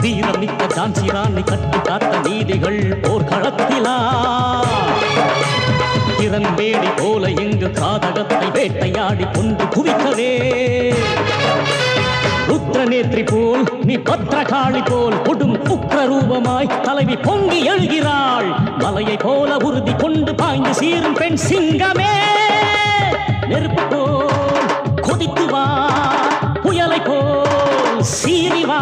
வீரமிக்க ஜான்சி ராணி கட்டி காத்த நீதிகள் போர்க்களத்திலா கிரண்பேடி போல எங்கு காதகத்தை வேட்டையாடி கொண்டு குவிக்கவே ருத்ரநேத்ரி போல் நீ பத்ரகாளி போல் கொடும் உக்ர ரூபமாய் தலைவி பொங்கி எழுகிறாள் மலையை போல உறுதி கொண்டு பாய்ந்து சீரும் பெண் சிங்கமே நெருப்பு போல் கொதித்து வா புயலை போல் சீறி வா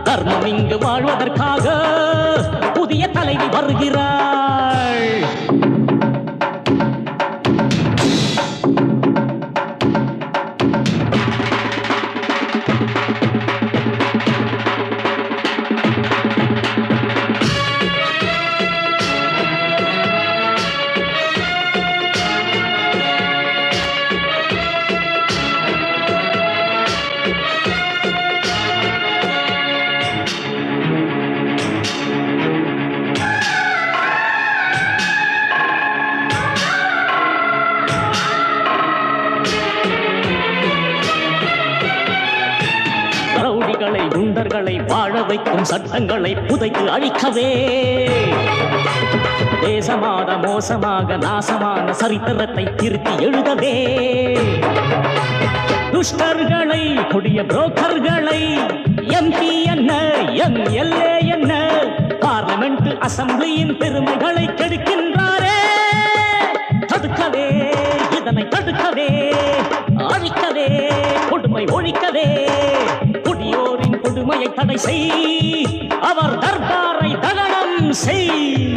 தர்மம் இங்கு வாழ்வதற்காக புதிய தலைவி வருகிறாள். குண்டர்களை வாழ வைக்கும் சட்டங்களை புதைத்து அழிக்கவே தேசமான மோசமாக நாசமான சரித்திரத்தை திருத்தி எழுதவே துஷ்டர்களை கொடிய புரோக்கர்களை எம்பி என்ன எம்எல்ஏ என்ன பார்லிமெண்ட் அசம்பிளியின் பெருமைகளை கெடுக்கின்றாரே தடுக்கவே இதனை தடுக்கவே அழிக்கவே கொடுமை ஒழிக்கவே குடியோரின் கொடுமையை தடை செய் அவர் தர்பாரை தகனம் செய்.